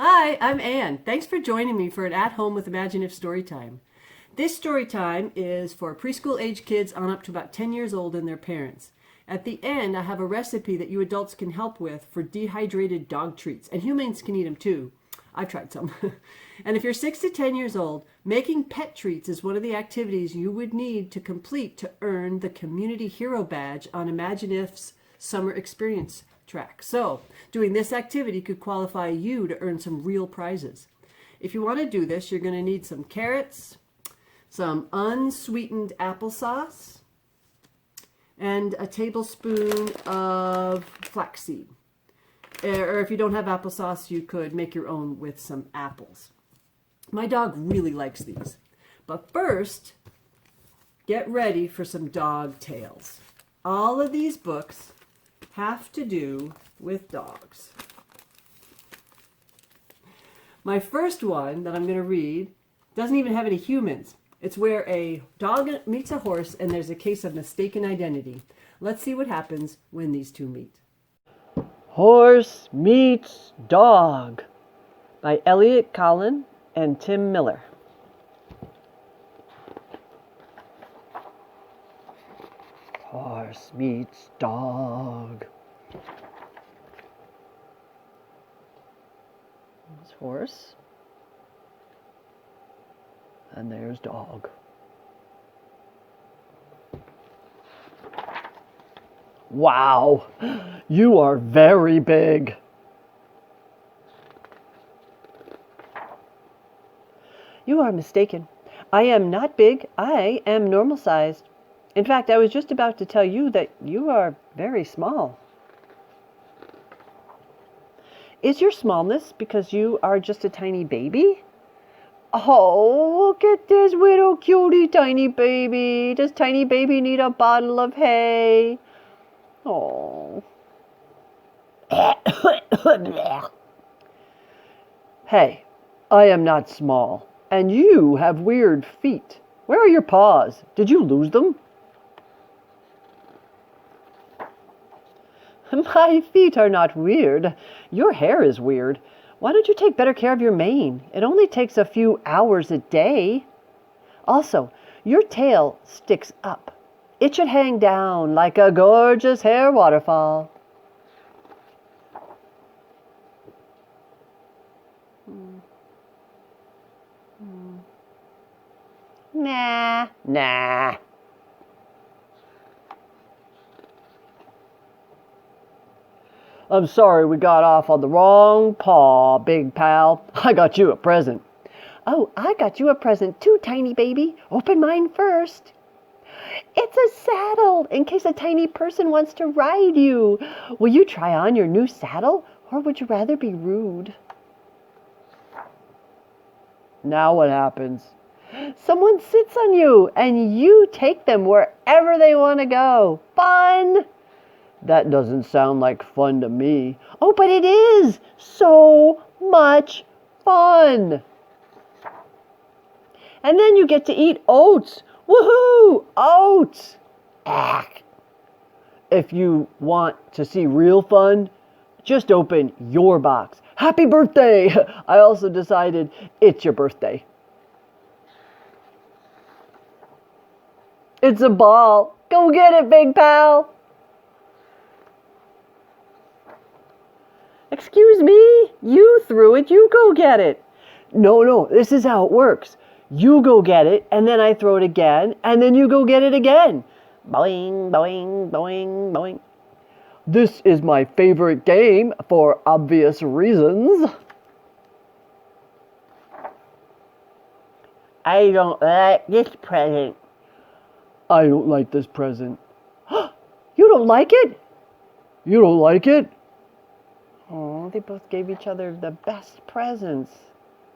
Hi, I'm Anne. Thanks for joining me for an At Home with Imaginative story time. This story time is for preschool age kids on up to about 10 years old and their parents. At the end, I have a recipe that you adults can help with for dehydrated dog treats, and humans can eat them too. I've tried some. And if you're 6 to 10 years old, making pet treats is one of the activities you would need to complete to earn the Community Hero Badge on Imaginative's Summer Experience track. So, doing this activity could qualify you to earn some real prizes. If you want to do this, you're going to need some carrots, some unsweetened applesauce, and a tablespoon of flaxseed. Or if you don't have applesauce, you could make your own with some apples. My dog really likes these. But first, get ready for some dog tales. All of these books have to do with dogs. My first one that I'm going to read doesn't even have any humans. It's where a dog meets a horse and there's a case of mistaken identity. Let's see what happens when these two meet. Horse Meets Dog by Elliot, Kalan, and Tim Miller. Horse meets dog. There's horse. And there's dog. Wow, you are very big. You are mistaken. I am not big. I am normal sized. In fact, I was just about to tell you that you are very small. Is your smallness because you are just a tiny baby? Oh, look at this little cutie tiny baby. Does tiny baby need a bottle of hay? Oh. Hey, I am not small, and you have weird feet. Where are your paws? Did you lose them? My feet are not weird. Your hair is weird. Why don't you take better care of your mane? It only takes a few hours a day. Also, your tail sticks up. It should hang down like a gorgeous hair waterfall. Nah. I'm sorry we got off on the wrong paw, big pal. I got you a present. Oh, I got you a present too, tiny baby. Open mine first. It's a saddle, in case a tiny person wants to ride you. Will you try on your new saddle, or would you rather be rude? Now what happens? Someone sits on you, and you take them wherever they want to go. Fun! That doesn't sound like fun to me. Oh, but it is so much fun. And then you get to eat oats. Woohoo! Oats! Ack. If you want to see real fun, just open your box. Happy birthday! I also decided it's your birthday. It's a ball. Go get it, big pal. Excuse me? You threw it. You go get it. No. This is how it works. You go get it, and then I throw it again, and then you go get it again. Boing, boing, boing, boing. This is my favorite game for obvious reasons. I don't like this present. I don't like this present. You don't like it? You don't like it? Oh, they both gave each other the best presents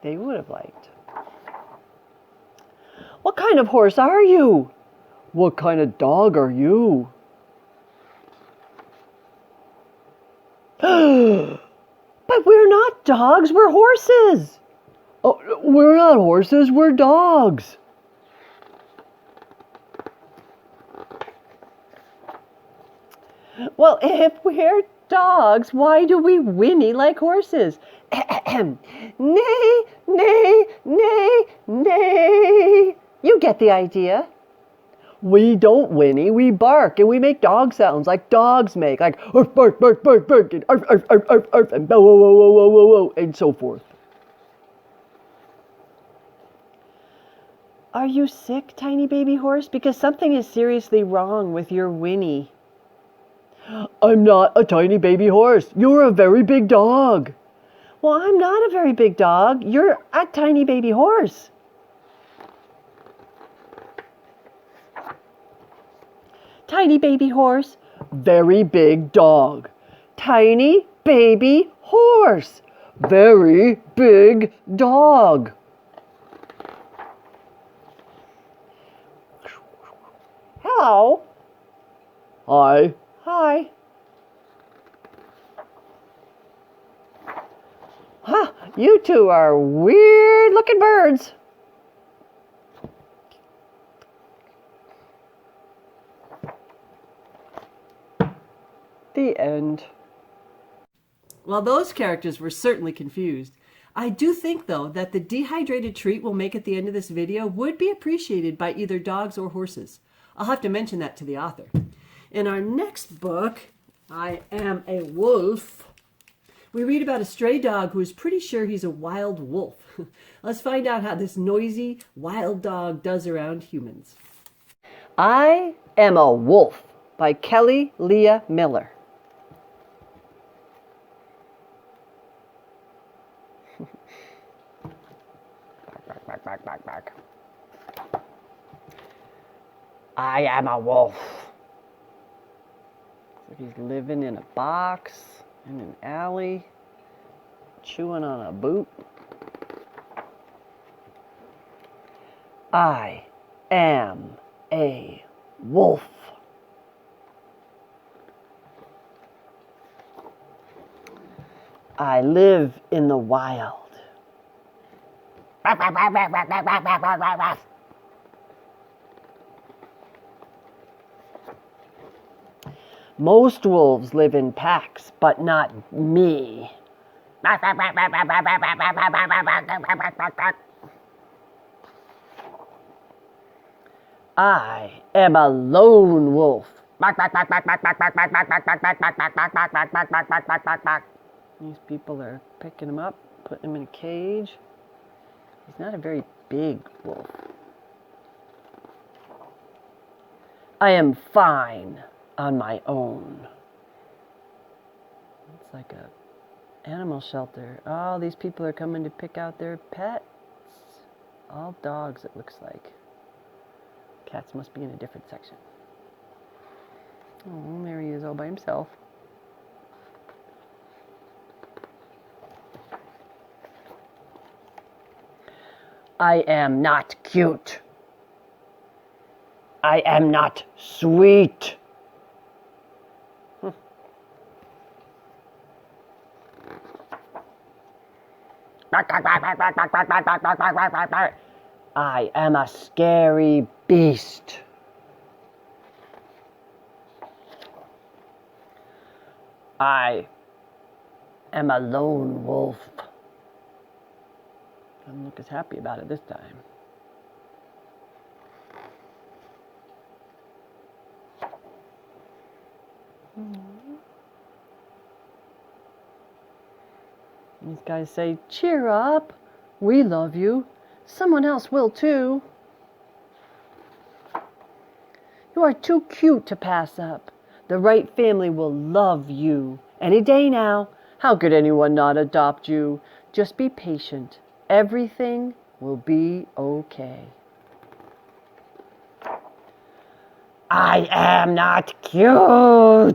they would have liked. What kind of horse are you? What kind of dog are you? But we're not dogs, we're horses. Oh, we're not horses, we're dogs. Well, if we're dogs, why do we whinny like horses? Neigh, neigh, neigh, neigh. You get the idea. We don't whinny, we bark, and we make dog sounds like dogs make, like arf, bark, bark, bark, bark, and arf, arf, arf, arf, arf, and whoa, whoa, whoa, whoa, whoa, whoa, and so forth. Are you sick, tiny baby horse? Because something is seriously wrong with your whinny. I'm not a tiny baby horse. You're a very big dog. Well, I'm not a very big dog. You're a tiny baby horse. Tiny baby horse, very big dog. Tiny baby horse, very big dog. Hello. Hi. Hi. Huh, you two are weird looking birds. The end. Well, those characters were certainly confused. I do think, though, that the dehydrated treat we'll make at the end of this video would be appreciated by either dogs or horses. I'll have to mention that to the author. In our next book, I Am a Wolf, we read about a stray dog who is pretty sure he's a wild wolf. Let's find out how this noisy, wild dog does around humans. I Am a Wolf by Kelly Leah Miller. Back. I am a wolf. Looks like he's living in a box in an alley, chewing on a boot. I am a wolf. I live in the wild. Most wolves live in packs, but not me. I am a lone wolf. These people are picking him up, putting him in a cage. He's not a very big wolf. I am fine on my own. It's like a animal shelter. Oh, these people are coming to pick out their pets. All dogs, it looks like. Cats must be in a different section. Oh, there he is all by himself. I am not cute. I am not sweet. I am a scary beast. I am a lone wolf. Doesn't look as happy about it this time. These guys say, cheer up, we love you, someone else will too. You are too cute to pass up. The right family will love you. Any day now, how could anyone not adopt you? Just be patient. Everything will be okay. I am not cute. Oh.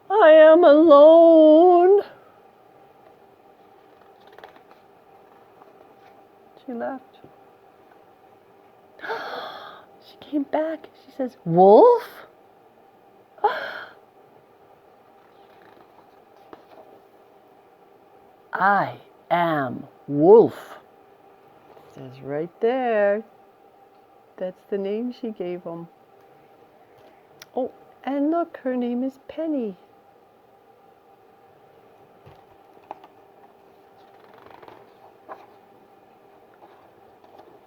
I am alone. She left. She came back. She says, Wolf? I am Woof. It says right there. That's the name she gave him. Oh, and look, her name is Penny.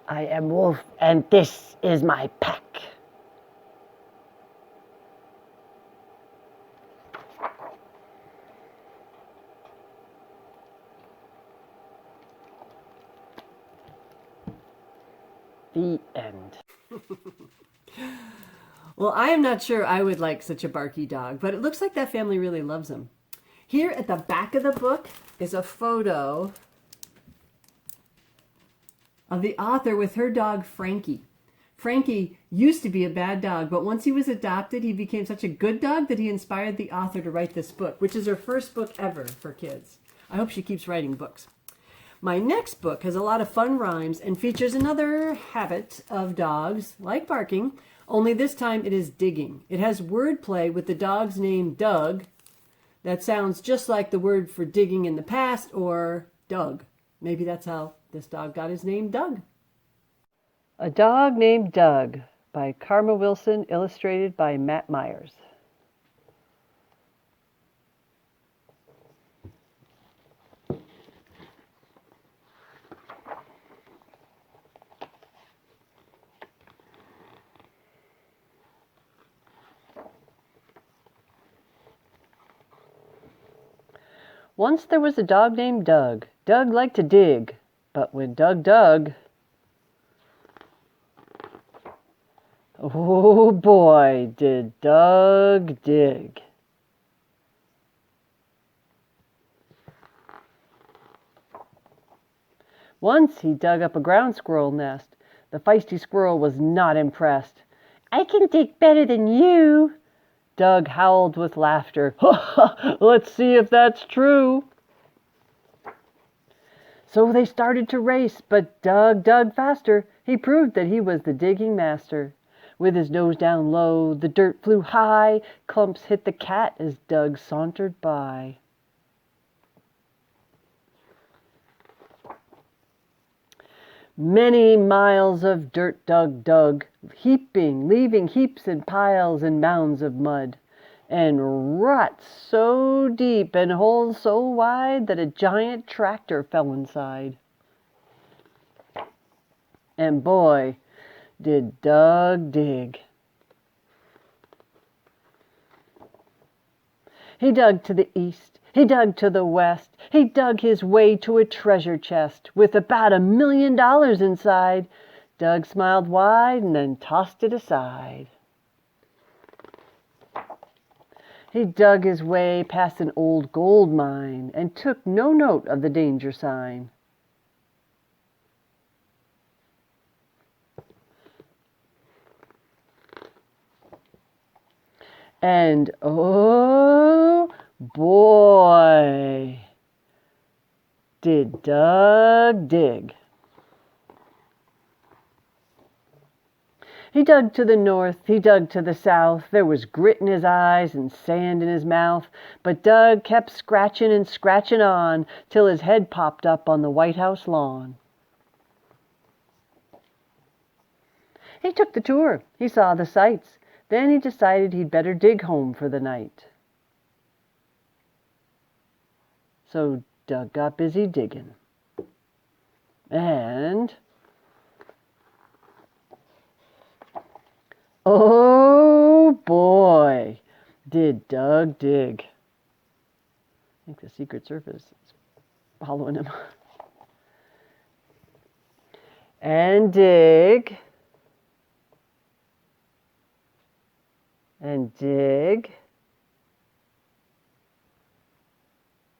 I am Woof, and this is my pack. The end. Well, I am not sure I would like such a barky dog, but it looks like that family really loves him. Here at the back of the book is a photo of the author with her dog, Frankie. Frankie used to be a bad dog, but once he was adopted, he became such a good dog that he inspired the author to write this book, which is her first book ever for kids. I hope she keeps writing books. My next book has a lot of fun rhymes and features another habit of dogs, like barking, only this time it is digging. It has wordplay with the dog's name, Doug. That sounds just like the word for digging in the past, or Doug. Maybe that's how this dog got his name, Doug. A Dog Named Doug by Karma Wilson, illustrated by Matt Myers. Once there was a dog named Doug. Doug liked to dig, but when Doug dug, oh boy, did Doug dig. Once he dug up a ground squirrel nest. The feisty squirrel was not impressed. "I can dig better than you." Doug howled with laughter. "Let's see if that's true." So they started to race, but Doug dug faster. He proved that he was the digging master. With his nose down low, the dirt flew high. Clumps hit the cat as Doug sauntered by. Many miles of dirt Doug dug, heaping, leaving heaps and piles and mounds of mud, and ruts so deep and holes so wide that a giant tractor fell inside. And boy, did Doug dig. He dug to the east, he dug to the west, he dug his way to a treasure chest with about $1 million inside. Doug smiled wide and then tossed it aside. He dug his way past an old gold mine and took no note of the danger sign. And oh boy, did Doug dig. He dug to the north, he dug to the south. There was grit in his eyes and sand in his mouth. But Doug kept scratching and scratching on till his head popped up on the White House lawn. He took the tour. He saw the sights. Then he decided he'd better dig home for the night. So Doug got busy digging. And oh boy, did Doug dig. I think the Secret Service is following him. And dig. And dig.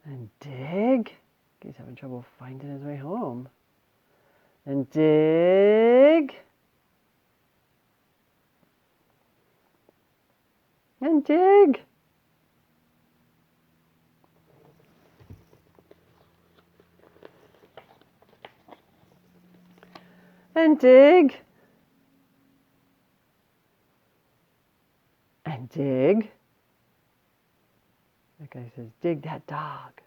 And dig. He's having trouble finding his way home. And dig. And dig. And dig. And dig. That guy says, dig that dog.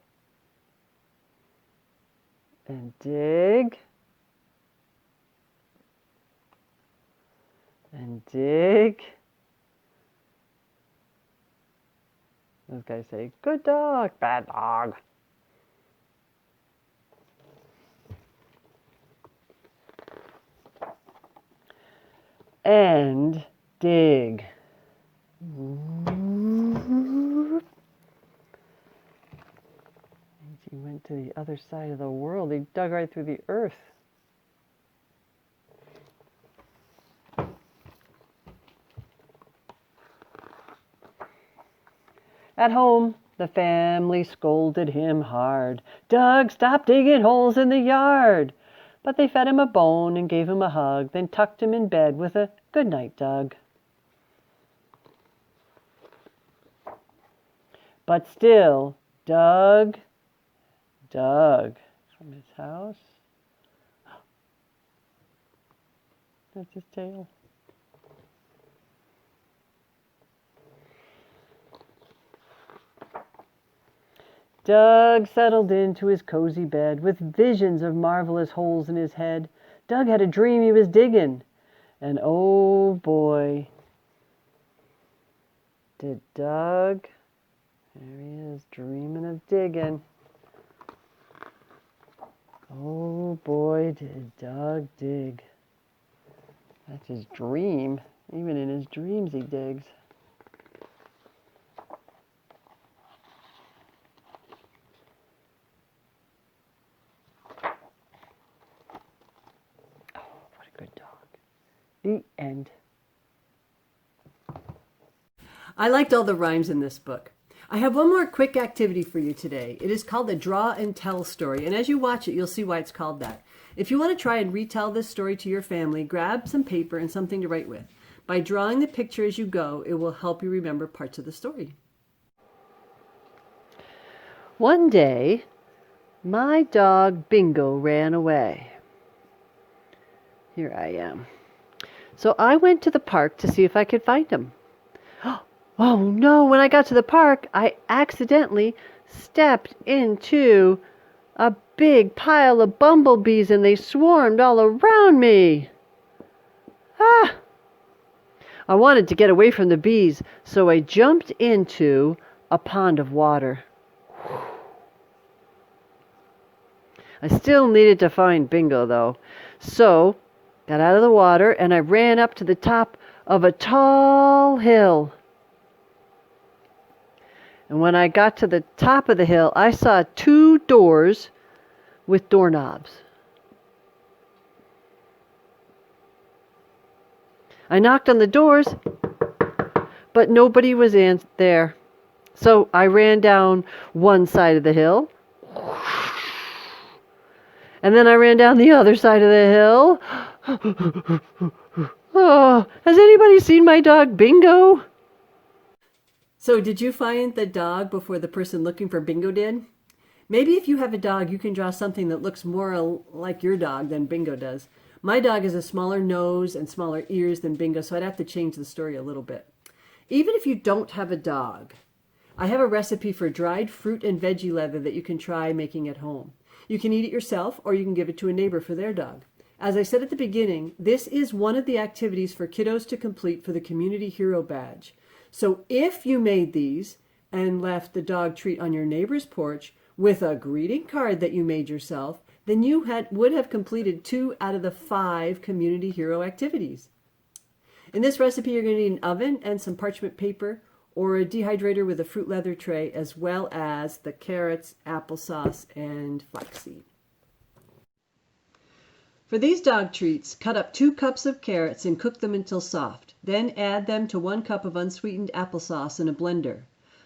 and dig. And dig. Those guys say, good dog, bad dog. And dig. And he went to the other side of the world. He dug right through the earth. At home, the family scolded him hard. Doug, stop digging holes in the yard. But they fed him a bone and gave him a hug, then tucked him in bed with a good night, Doug. But still, Doug dug from his house. That's his tail. Doug settled into his cozy bed with visions of marvelous holes in his head. Doug had a dream he was digging. And oh boy, did Doug, there he is, dreaming of digging. Oh boy, did Doug dig. That's his dream. Even in his dreams he digs. Good dog. The end. I liked all the rhymes in this book. I have one more quick activity for you today. It is called the Draw and Tell story, and as you watch it, you'll see why it's called that. If you want to try and retell this story to your family, grab some paper and something to write with. By drawing the picture as you go, it will help you remember parts of the story. One day, my dog Bingo ran away. Here I am. So I went to the park to see if I could find him. Oh no, when I got to the park, I accidentally stepped into a big pile of bumblebees and they swarmed all around me. Ah! I wanted to get away from the bees, so I jumped into a pond of water. I still needed to find Bingo though. So got out of the water and I ran up to the top of a tall hill. And when I got to the top of the hill, I saw 2 doors with doorknobs. I knocked on the doors, but nobody was in there. So I ran down one side of the hill. And then I ran down the other side of the hill. Oh, has anybody seen my dog Bingo? So did you find the dog before the person looking for Bingo did? Maybe if you have a dog, you can draw something that looks more like your dog than Bingo does. My dog has a smaller nose and smaller ears than Bingo, so I'd have to change the story a little bit. Even if you don't have a dog, I have a recipe for dried fruit and veggie leather that you can try making at home. You can eat it yourself or you can give it to a neighbor for their dog. As I said at the beginning, this is one of the activities for kiddos to complete for the Community Hero Badge. So if you made these and left the dog treat on your neighbor's porch with a greeting card that you made yourself, then you would have completed 2 out of the 5 Community Hero activities. In this recipe, you're going to need an oven and some parchment paper or a dehydrator with a fruit leather tray, as well as the carrots, applesauce, and flaxseed. For these dog treats, cut up 2 cups of carrots and cook them until soft. Then add them to 1 cup of unsweetened applesauce in a blender.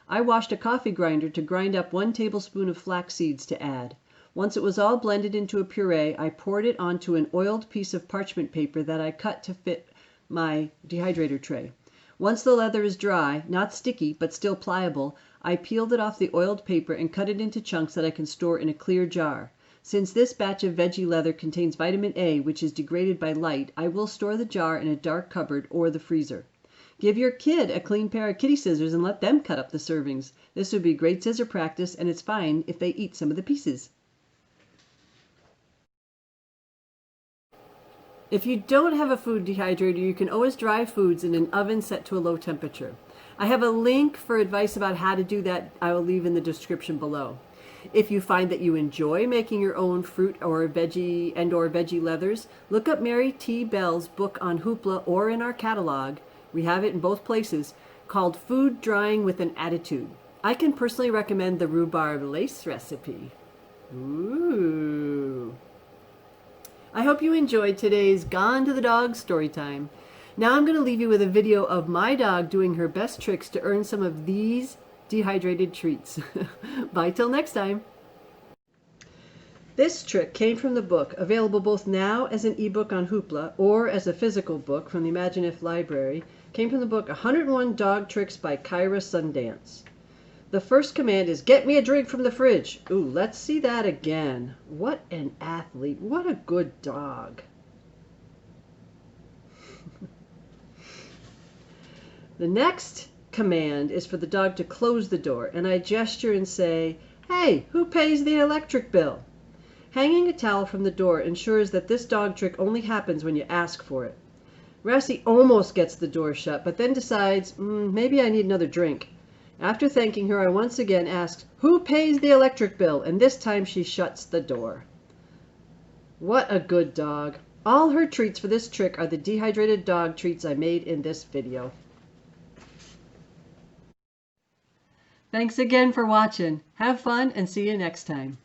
I washed a coffee grinder to grind up 1 tablespoon of flax seeds to add. Once it was all blended into a puree, I poured it onto an oiled piece of parchment paper that I cut to fit my dehydrator tray. Once the leather is dry, not sticky but still pliable, I peeled it off the oiled paper and cut it into chunks that I can store in a clear jar. Since this batch of veggie leather contains vitamin A, which is degraded by light, I will store the jar in a dark cupboard or the freezer. Give your kid a clean pair of kitty scissors and let them cut up the servings. This would be great scissor practice, and it's fine if they eat some of the pieces. If you don't have a food dehydrator, you can always dry foods in an oven set to a low temperature. I have a link for advice about how to do that I will leave in the description below. If you find that you enjoy making your own fruit or veggie leathers, look up Mary T. Bell's book on Hoopla or in our catalog. We have it in both places, called Food Drying with an Attitude. I can personally recommend the rhubarb lace recipe. Ooh. I hope you enjoyed today's Gone to the Dog story time. Now I'm going to leave you with a video of my dog doing her best tricks to earn some of these dehydrated treats. Bye till next time. This trick came from the book, available both now as an ebook on Hoopla or as a physical book from the Imagine-If library, came from the book 101 Dog Tricks by Kyra Sundance. The first command is, get me a drink from the fridge. Ooh, let's see that again. What an athlete. What a good dog. The next command is for the dog to close the door, and I gesture and say, hey, who pays the electric bill? Hanging a towel from the door ensures that this dog trick only happens when you ask for it. Rassie almost gets the door shut, but then decides, maybe I need another drink. After thanking her, I once again ask, who pays the electric bill? And this time she shuts the door. What a good dog. All her treats for this trick are the dehydrated dog treats I made in this video. Thanks again for watching. Have fun and see you next time.